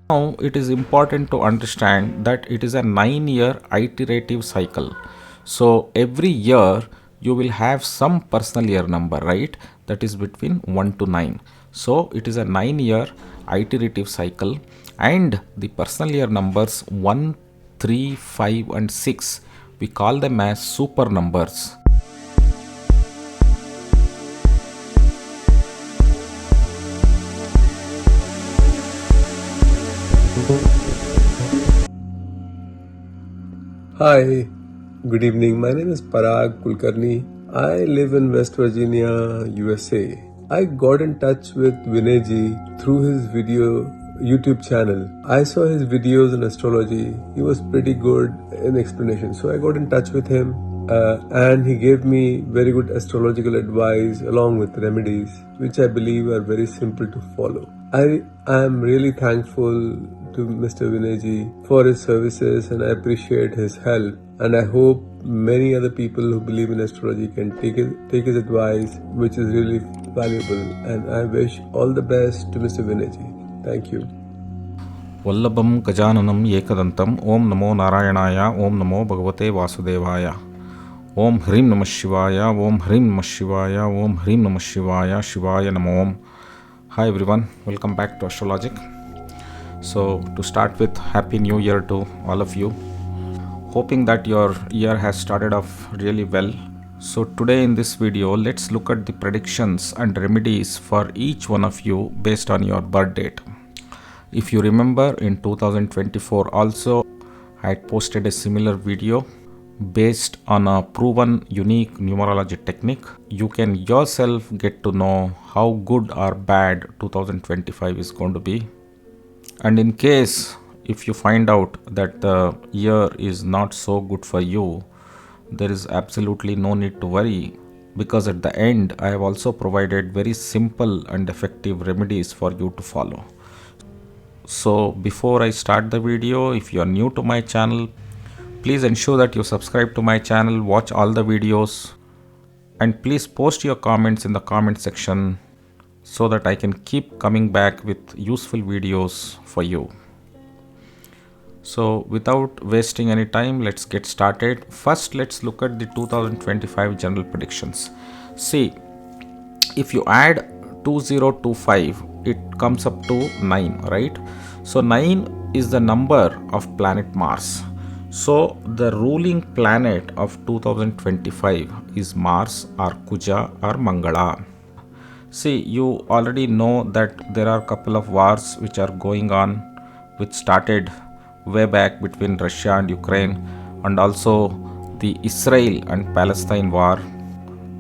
Now, it is important to understand that it is a 9-year iterative cycle. So, every year you will have some personal year number, right? That is between 1 to 9. So, it is a 9-year iterative cycle, and the personal year numbers 1, 3, 5, and 6 we call them as super numbers. Hi, good evening. My name is Parag Kulkarni. I live in West Virginia, USA. I got in touch with Vinayji through his YouTube channel. I saw his videos on astrology. He was pretty good in explanation. So I got in touch with him and he gave me very good astrological advice along with remedies, which I believe are very simple to follow. I am really thankful to Mr. Vinayji for his services and I appreciate his help. And I hope many other people who believe in astrology can take his advice, which is really valuable. And I wish all the best to Mr. Vinayji. Thank you. वल्लभं गजाननं एकदन्तं ओम नमो नारायणाय ओम नमो भगवते वासुदेवाय ओम ह्रीं नमः शिवाय ओम ह्रीं नमः शिवाय ओम ह्रीं नमः शिवाय शिवाय नमो ओम. Hi everyone, welcome back to Astrologic. So to start with, Happy New Year to all of you. Hoping that your year has started off really well. So today in this video, let's look at the predictions and remedies for each one of you based on your birth date. If you remember, in 2024 also, I had posted a similar video based on a proven unique numerology technique. You can yourself get to know how good or bad 2025 is going to be. And in case if you find out that the year is not so good for you, there is absolutely no need to worry, because at the end I have also provided very simple and effective remedies for you to follow. So before I start the video, if you are new to my channel, please ensure that you subscribe to my channel, watch all the videos, and please post your comments in the comment section so that I can keep coming back with useful videos for you. So without wasting any time, let's get started. First, let's look at the 2025 general predictions. See, if you add 2025, it comes up to 9, right? So 9 is the number of planet Mars. So the ruling planet of 2025 is Mars or Kuja or Mangala. See, you already know that there are a couple of wars which are going on, which started way back between Russia and Ukraine, and also the Israel and Palestine war,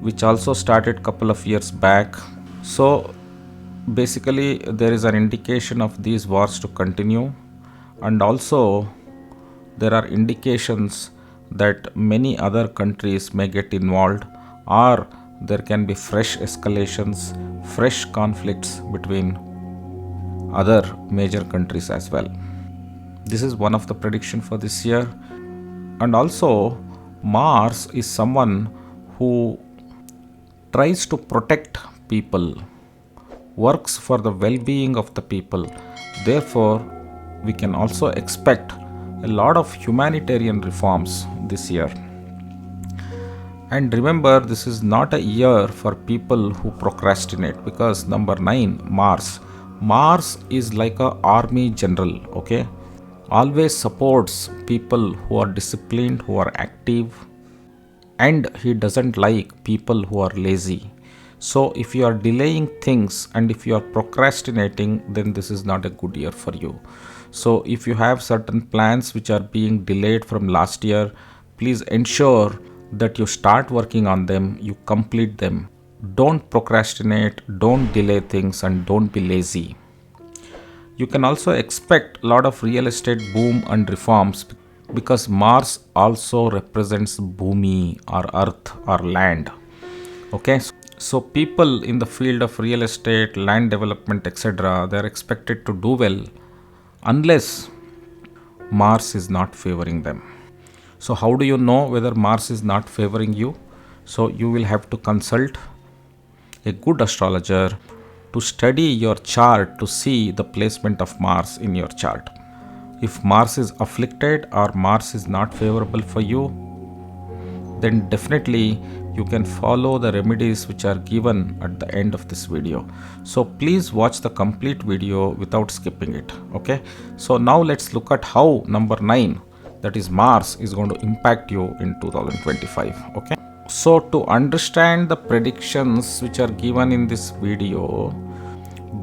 which also started a couple of years back. So basically there is an indication of these wars to continue, and also there are indications that many other countries may get involved, or there can be fresh escalations, fresh conflicts between other major countries as well. This is one of the prediction for this year. And also Mars is someone who tries to protect people, works for the well-being of the people. Therefore, we can also expect a lot of humanitarian reforms this year. And remember, this is not a year for people who procrastinate, because number 9, Mars is like a army general, okay? Always supports people who are disciplined, who are active, and he doesn't like people who are lazy. So if you are delaying things and if you are procrastinating, then this is not a good year for you. So if you have certain plans which are being delayed from last year, please ensure that you start working on them, you complete them. Don't procrastinate, don't delay things, and don't be lazy. You can also expect a lot of real estate boom and reforms, because Mars also represents Bhumi or earth or land. Okay, so people in the field of real estate, land development, etc., they are expected to do well unless Mars is not favoring them. So how do you know whether Mars is not favoring you? So you will have to consult a good astrologer to study your chart to see the placement of Mars in your chart. If Mars is afflicted or Mars is not favorable for you, then definitely you can follow the remedies which are given at the end of this video. So please watch the complete video without skipping it. Okay, so now let's look at how number 9, that is Mars, is going to impact you in 2025. Okay, so to understand the predictions which are given in this video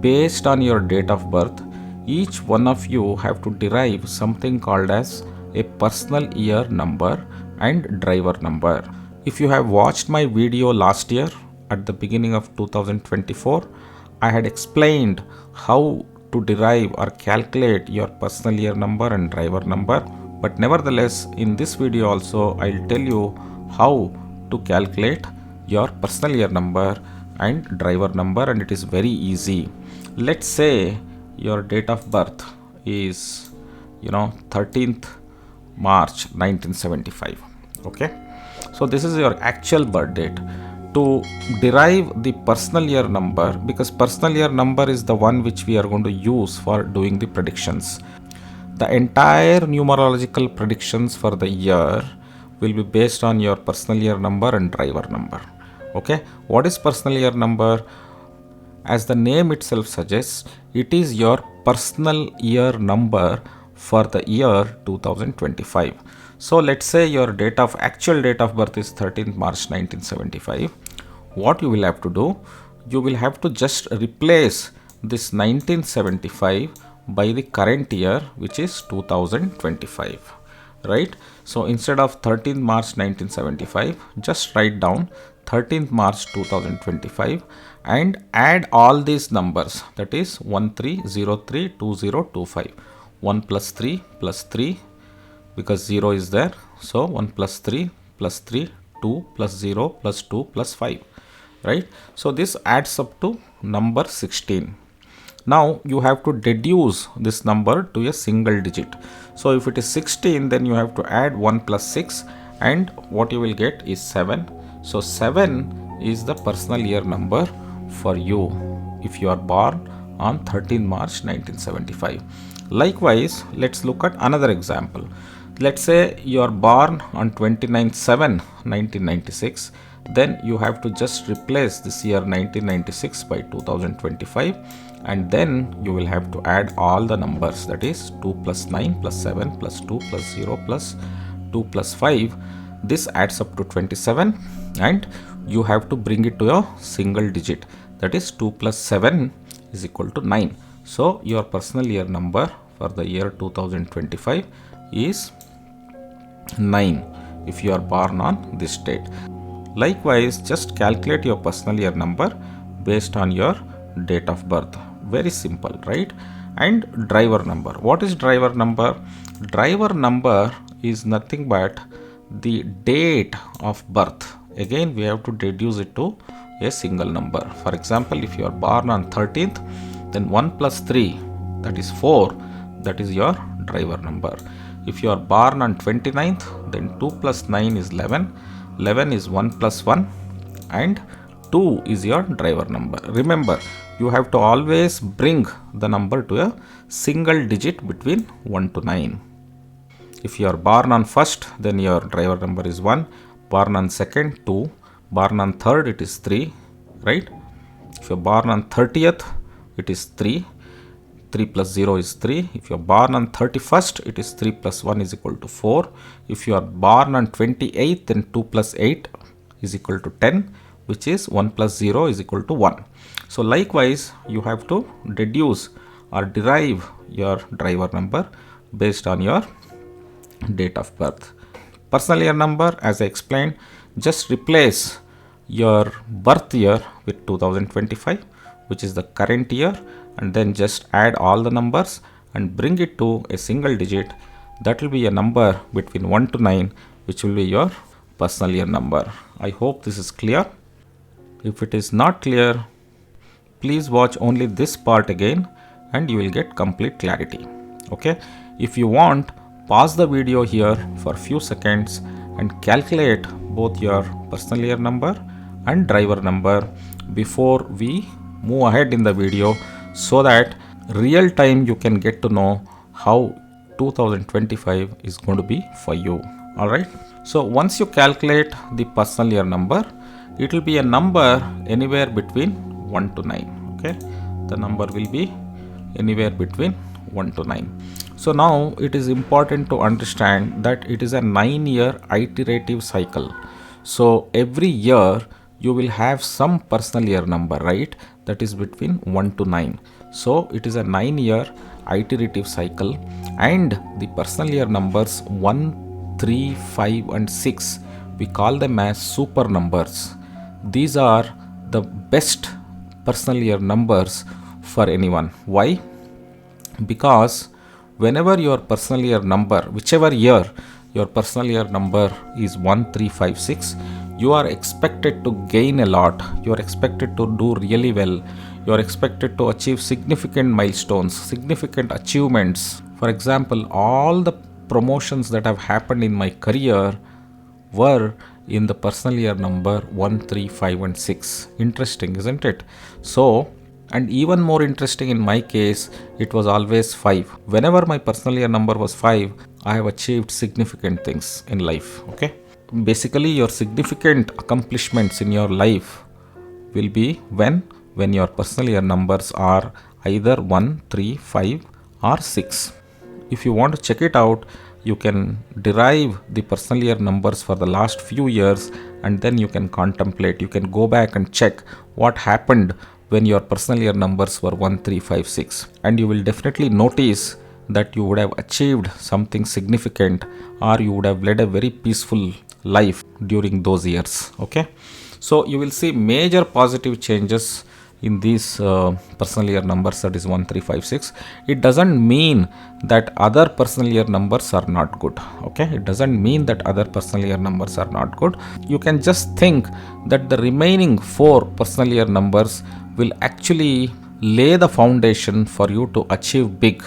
based on your date of birth, each one of you have to derive something called as a personal year number and driver number. If you have watched my video last year at the beginning of 2024, I had explained how to derive or calculate your personal year number and driver number. But nevertheless, in this video also, I'll tell you how to calculate your personal year number and driver number, and it is very easy. Let's say your date of birth is 13th March 1975. Okay, so this is your actual birth date. To derive the personal year number, because personal year number is the one which we are going to use for doing the predictions. The entire numerological predictions for the year will be based on your personal year number and driver number. Okay, what is personal year number? As the name itself suggests, it is your personal year number for the year 2025. So let's say your actual date of birth is 13th March 1975. What you will have to do, you will have to just replace this 1975 by the current year, which is 2025, right? So instead of 13th March 1975, just write down 13th March 2025 and add all these numbers, that is 13032025. 1 plus 3 plus 3, because 0 is there, so 1 plus 3 plus 3, 2 plus 0 plus 2 plus 5, right? So this adds up to number 16. Now you have to deduce this number to a single digit. So if it is 16, then you have to add 1 plus 6, and what you will get is 7. So 7 is the personal year number for you if you are born on 13 March 1975. Likewise, let's look at another example. Let's say you are born on 29/7/1996. Then you have to just replace this year 1996 by 2025, and then you will have to add all the numbers, that is 2 plus 9 plus 7 plus 2 plus 0 plus 2 plus 5. This adds up to 27, and you have to bring it to a single digit, that is 2 plus 7 is equal to 9. So your personal year number for the year 2025 is 9 if you are born on this date. Likewise, just calculate your personal year number based on your date of birth. Very simple, right? And driver number. What is driver number? Driver number is nothing but the date of birth. Again, we have to deduce it to a single number. For example, if you are born on 13th, then 1 plus 3, that is 4, that is your driver number. If you are born on 29th, then 2 plus 9 is 11. 11 is 1 plus 1, and 2 is your driver number. Remember, you have to always bring the number to a single digit between 1 to 9. If you are born on 1st, then your driver number is 1. Born on 2nd, 2. Born on 3rd, it is 3, right? If you are born on 30th, it is 3. 3 plus 0 is 3. If you are born on 31st, it is 3 plus 1 is equal to 4. If you are born on 28th, then 2 plus 8 is equal to 10, which is 1 plus 0 is equal to 1. So likewise, you have to deduce or derive your driver number based on your date of birth. Personal year number, as I explained, just replace your birth year with 2025, which is the current year, and then just add all the numbers and bring it to a single digit. That will be a number between 1 to 9, which will be your personal year number. I hope this is clear. If it is not clear, please watch only this part again and you will get complete clarity. Okay, if you want, pause the video here for a few seconds and calculate both your personal year number and driver number before we move ahead in the video so that real time you can get to know how 2025 is going to be for you. Alright. So once you calculate the personal year number, it will be a number anywhere between 1 to 9. Okay. The number will be anywhere between 1 to 9. So now it is important to understand that it is a 9-year iterative cycle. So every year you will have some personal year number, right? That is between 1 to 9. So it is a 9-year iterative cycle, and the personal year numbers 1, 3, 5 and 6, we call them as super numbers. These are the best personal year numbers for anyone. Why? Because whenever your personal year number, whichever year your personal year number is 1, 3, 5, 6, you are expected to gain a lot, you are expected to do really well, you are expected to achieve significant milestones, significant achievements. For example, all the promotions that have happened in my career were in the personal year number 1, 3, 5 and 6. Interesting, isn't it? So, and even more interesting in my case, it was always 5. Whenever my personal year number was 5, I have achieved significant things in life. Okay. Basically, your significant accomplishments in your life will be when your personal year numbers are either 1, 3, 5 or 6. If you want to check it out, you can derive the personal year numbers for the last few years, and then you can contemplate, you can go back and check what happened when your personal year numbers were 1, 3, 5, 6, and you will definitely notice that you would have achieved something significant, or you would have led a very peaceful life during those years. Okay, so you will see major positive changes in these personal year numbers, that is 1, 3, 5, 6. It doesn't mean that other personal year numbers are not good. Okay, it doesn't mean that other personal year numbers are not good. You can just think that the remaining 4 personal year numbers will actually lay the foundation for you to achieve big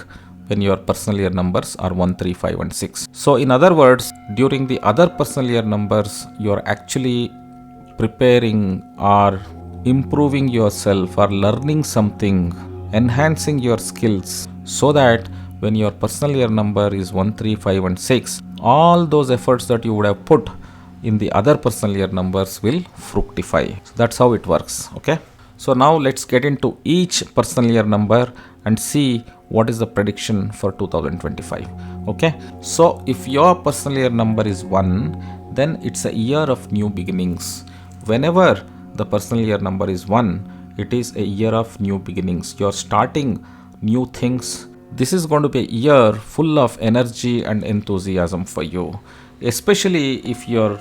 when your personal year numbers are 1, 3, 5 and 6. So in other words, during the other personal year numbers, you are actually preparing or improving yourself or learning something, enhancing your skills, so that when your personal year number is 1, 3, 5 and 6, all those efforts that you would have put in the other personal year numbers will fructify. So that's how it works. Okay, so now let's get into each personal year number and see what is the prediction for 2025. Okay, so if your personal year number is 1, then it's a year of new beginnings. Whenever the personal year number is 1, it is a year of new beginnings. You're starting new things. This is going to be a year full of energy and enthusiasm for you, especially if your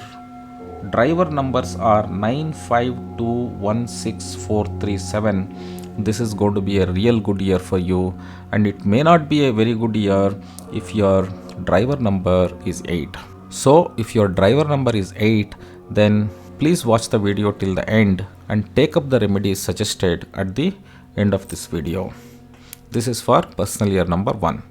driver numbers are 9, 5, 2, 1, 6, 4, 3, 7. This is going to be a real good year for you, and it may not be a very good year if your driver number is 8. So if your driver number is 8, then please watch the video till the end and take up the remedies suggested at the end of this video. This is for personal year number 1.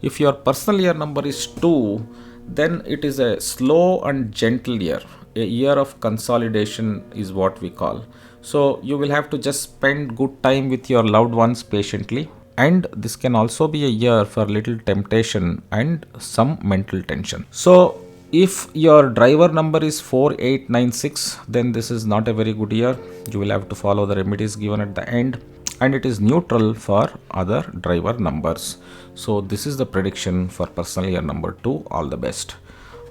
If your personal year number is 2, then it is a slow and gentle year. A year of consolidation is what we call. So you will have to just spend good time with your loved ones patiently. And this can also be a year for little temptation and some mental tension. So if your driver number is 4, 8, 9, 6, then this is not a very good year. You will have to follow the remedies given at the end. And it is neutral for other driver numbers. So this is the prediction for personal year number 2. All the best.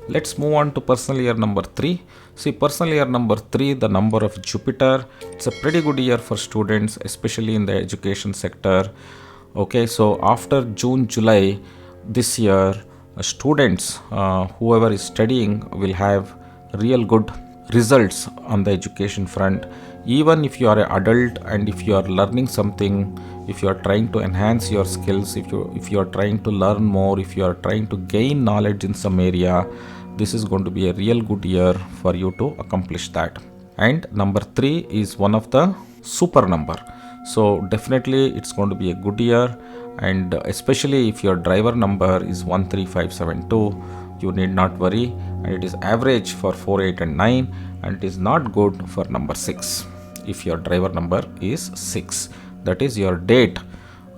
Let's move on to personal year number 3. See, personal year number 3, the number of Jupiter. It's a pretty good year for students, especially in the education sector. Okay, so after June, July this year, students, whoever is studying, will have real good results on the education front. Even if you are an adult and if you are learning something, if you are trying to enhance your skills, if you are trying to learn more, if you are trying to gain knowledge in some area, this is going to be a real good year for you to accomplish that. And number 3 is one of the super number. So definitely it's going to be a good year, and especially if your driver number is 13572, you need not worry, and it is average for 4, 8 and 9, and it is not good for number 6. if your driver number is 6. That is, your date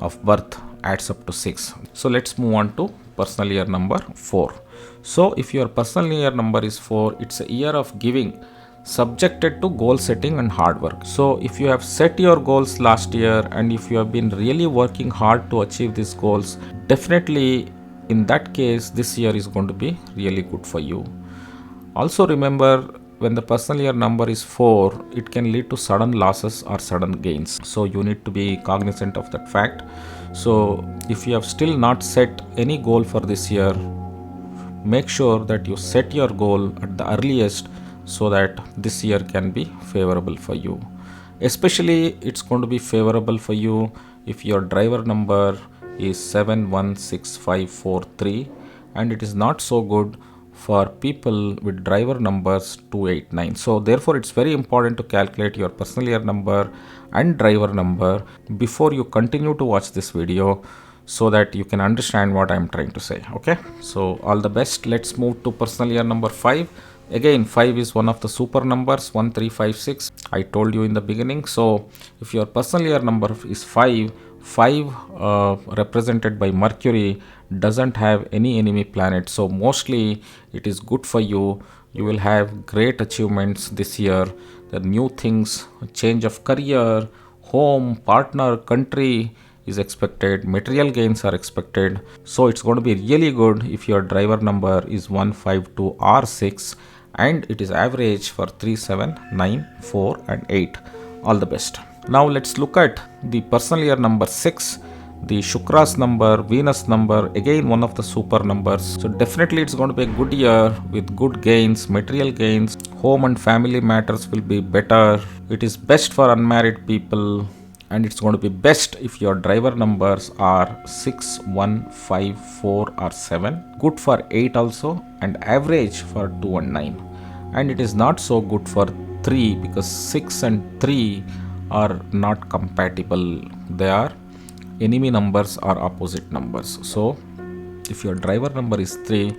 of birth adds up to 6. So let's move on to personal year number 4. So if your personal year number is 4, it's a year of giving subjected to goal setting and hard work. So if you have set your goals last year and if you have been really working hard to achieve these goals, definitely in that case this year is going to be really good for you. Also remember, when the personal year number is 4, it can lead to sudden losses or sudden gains. So you need to be cognizant of that fact. So if you have still not set any goal for this year, make sure that you set your goal at the earliest so that this year can be favorable for you. Especially it's going to be favorable for you if your driver number is 716543, and it is not so good for people with driver numbers 289. So therefore it's very important to calculate your personal year number and driver number before you continue to watch this video, so that you can understand what I am trying to say. Okay, so all the best. Let's move to personal year number 5. Again, 5 is one of the super numbers, 1356. I told you in the beginning. So if your personal year number is 5, represented by Mercury, doesn't have any enemy planet. So mostly it is good for you. You will have great achievements this year. The new things, change of career, home, partner, country is expected, material gains are expected. So it's going to be really good if your driver number is 152 or 6 and it is average for 3, 7, 9, 4 and 8. All the best. Now let's look at the personal year number 6, the Shukra's number, Venus number, again one of the super numbers. So definitely it's going to be a good year with good gains, material gains, home and family matters will be better. It is best for unmarried people, and it's going to be best if your driver numbers are 6, 1, 5, 4 or 7. Good for 8 also, and average for 2 and 9. And it is not so good for 3 because 6 and 3 are not compatible. They are enemy numbers or opposite numbers. So if your driver number is 3,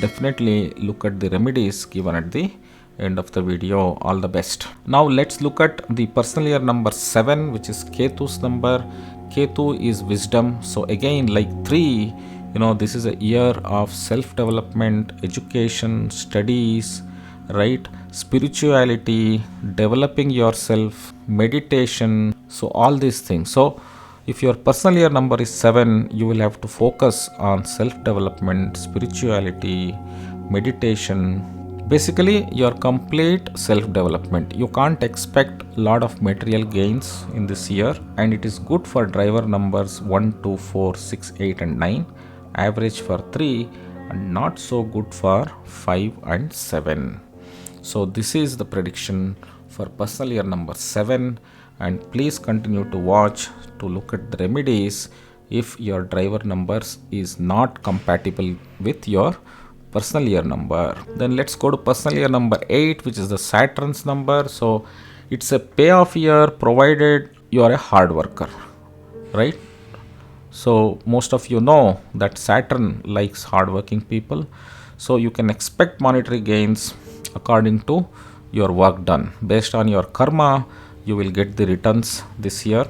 definitely look at the remedies given at the end of the video. All the best. Now let's look at the personal year number 7, which is Ketu's number. Ketu is wisdom. So again, like 3, this is a year of self-development, education, studies, right? Spirituality, developing yourself, meditation. So all these things. So if your personal year number is 7, you will have to focus on self-development, spirituality, meditation, basically your complete self-development. You can't expect a lot of material gains in this year, and it is good for driver numbers 1, 2, 4, 6, 8 and 9, average for 3 and not so good for 5 and 7. So this is the prediction for personal year number 7, and please continue to watch to look at the remedies if your driver numbers is not compatible with your personal year number. Then let's go to personal year number 8, which is the Saturn's number. So it's a payoff year provided you are a hard worker, right? So most of you know that Saturn likes hardworking people. So you can expect monetary gains according to your work done. Based on your karma, you will get the returns this year.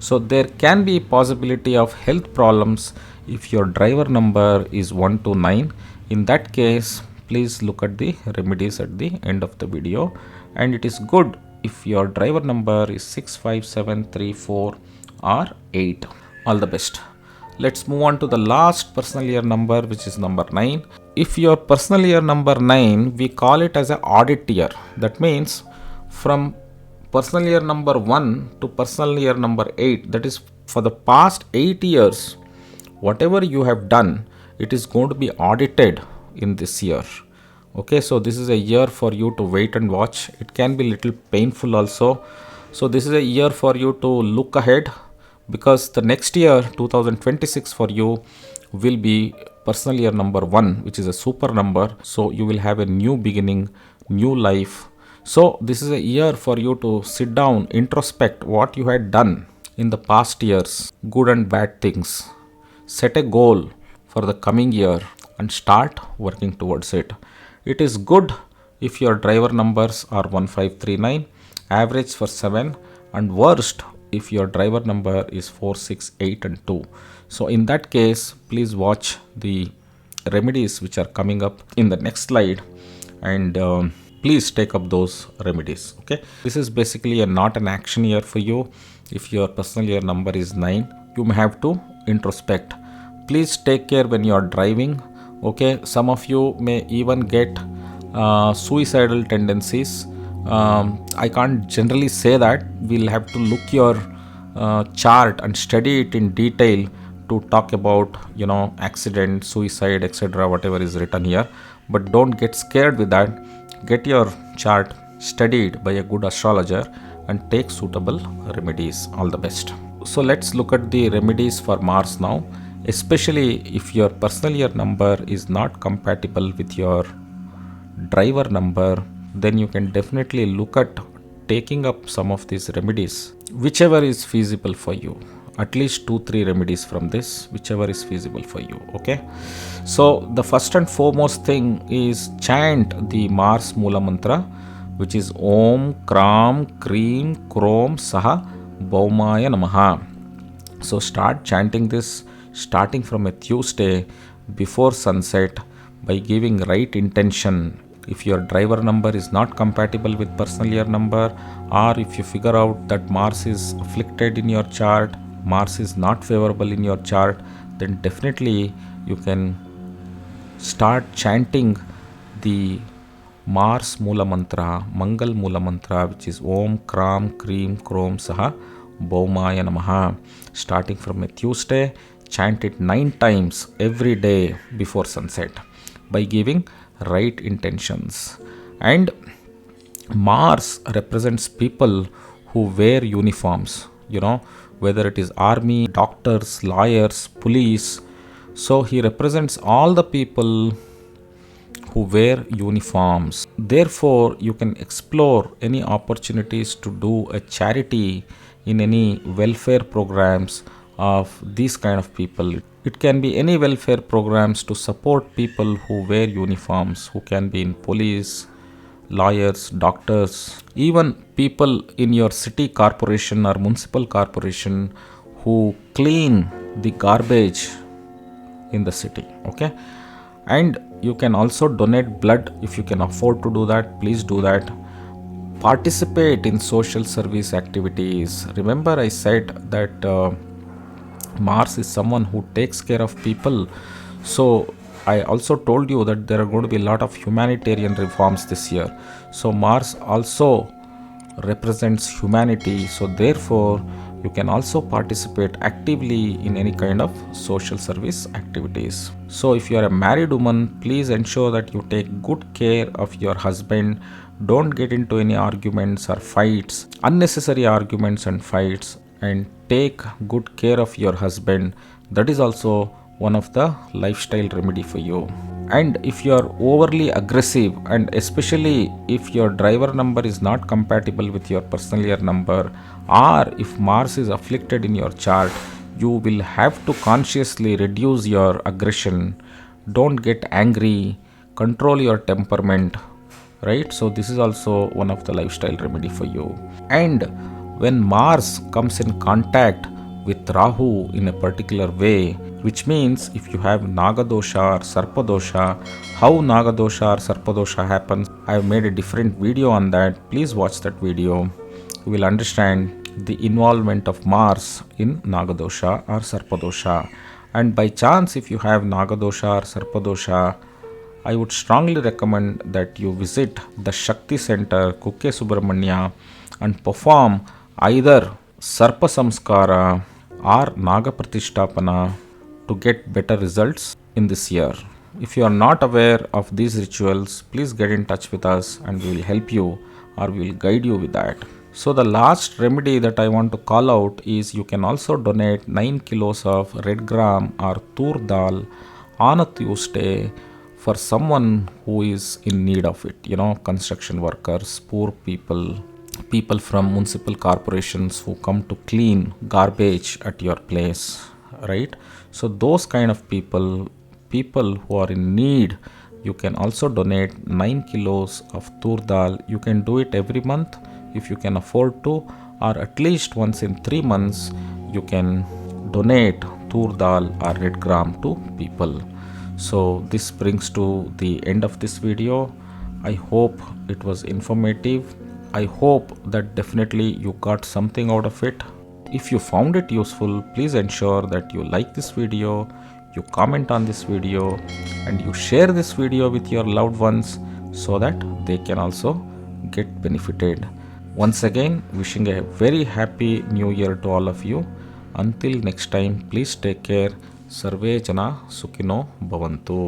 So there can be possibility of health problems if your driver number is 1 to 9. In that case, please look at the remedies at the end of the video. And it is good if your driver number is 6, 5, 7, 3, 4 or 8. All the best. Let's move on to the last personal year number, which is number 9. If your personal year number 9, we call it as an audit year. That means from personal year number 1 to personal year number 8, that is for the past 8 years, whatever you have done, it is going to be audited in this year. Okay, so this is a year for you to wait and watch. It can be little painful also. So this is a year for you to look ahead, because the next year 2026 for you will be personal year number 1, which is a super number. So you will have a new beginning, new life. So this is a year for you to sit down, introspect what you had done in the past years, good and bad things. Set a goal for the coming year and start working towards it. It is good if your driver numbers are 1539, average for 7, and worst if your driver number is 4, 6, 8 and 2. So in that case, please watch the remedies which are coming up in the next slide, and please take up those remedies. Okay, this is basically not an action year for you. If your personal year number is 9, you may have to introspect. Please take care when you are driving. Okay, some of you may even get suicidal tendencies. I can't generally say that. We'll have to look your chart and study it in detail to talk about accident, suicide, etc., whatever is written here. But don't get scared with that. Get your chart studied by a good astrologer and take suitable remedies. All the best. So let's look at the remedies for Mars now, especially if your personal year number is not compatible with your driver number. Then you can definitely look at taking up some of these remedies, whichever is feasible for you. At least 2-3 remedies from this, whichever is feasible for you. Okay, so the first and foremost thing is chant the Mars Mula Mantra, which is Om Kram Kreem Krom Saha Bhaumaya Namaha. So start chanting this starting from a Tuesday before sunset by giving right intention. If your driver number is not compatible with personal year number, or if you figure out that Mars is afflicted in your chart, Mars is not favorable in your chart, then definitely you can start chanting the Mars Mula Mantra, Mangal Mula Mantra, which is Om Kram Kreem Krom Saha Bhaumaya Namaha. Starting from a Tuesday, chant it 9 times every day before sunset by giving right intentions. And Mars represents people who wear uniforms, whether it is army, doctors, lawyers, police. So he represents all the people who wear uniforms. Therefore, you can explore any opportunities to do a charity in any welfare programs of these kind of people. It can be any welfare programs to support people who wear uniforms, who can be in police, lawyers, doctors, even people in your city corporation or municipal corporation who clean the garbage in the city. Okay, and you can also donate blood if you can afford to do that. Please do that. Participate in social service activities. Remember, I said that Mars is someone who takes care of people. So I also told you that there are going to be a lot of humanitarian reforms this year. So Mars also represents humanity. So therefore, you can also participate actively in any kind of social service activities. So if you are a married woman, please ensure that you take good care of your husband. Don't get into any arguments or fights, unnecessary arguments and fights, and take good care of your husband. That is also one of the lifestyle remedy for you. And if you are overly aggressive, and especially if your driver number is not compatible with your personal year number, or if Mars is afflicted in your chart, you will have to consciously reduce your aggression. Don't get angry, control your temperament, right? So this is also one of the lifestyle remedy for you. And when Mars comes in contact with Rahu in a particular way, which means if you have Nagadosha or Sarpadosha, how Nagadosha or Sarpadosha happens, I have made a different video on that. Please watch that video. You will understand the involvement of Mars in Nagadosha or Sarpadosha. And by chance, if you have Nagadosha or Sarpadosha, I would strongly recommend that you visit the Shakti Center, Kukke Subramanya, and perform either Sarpa Samskara or Naga Pratishtapana to get better results in this year. If you are not aware of these rituals, please get in touch with us and we will help you, or we will guide you with that. So the last remedy that I want to call out is you can also donate 9 kilos of red gram or tur dal on a Tuesday for someone who is in need of it. Construction workers, poor people, people from municipal corporations who come to clean garbage at your place, right? So those kind of people who are in need, you can also donate 9 kilos of tur dal. You can do it every month. if you can afford to, or at least once in 3 months, you can donate tur dal or red gram to people. So this brings to the end of this video. I hope it was informative. I hope that definitely you got something out of it. If you found it useful, please ensure that you like this video, you comment on this video, and you share this video with your loved ones so that they can also get benefited. Once again, wishing a very happy new year to all of you. Until next time, please take care. Sarve Jana Sukhino Bhavantu.